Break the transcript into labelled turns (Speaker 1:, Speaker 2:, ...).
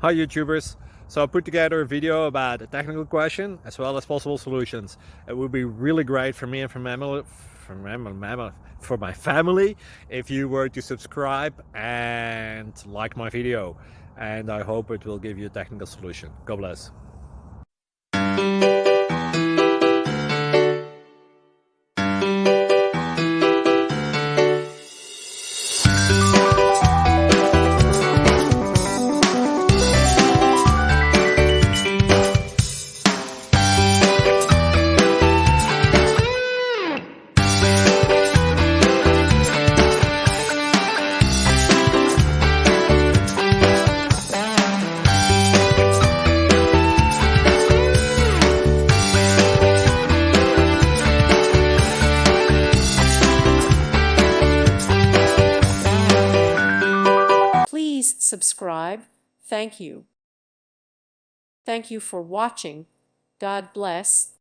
Speaker 1: Hi YouTubers! So I put together a video about a technical question as well as possible solutions. It would be really great for me and for my family if you were to subscribe and like my video, and I hope it will give you a technical solution. God bless.
Speaker 2: Please subscribe. Thank you. Thank you for watching. God bless.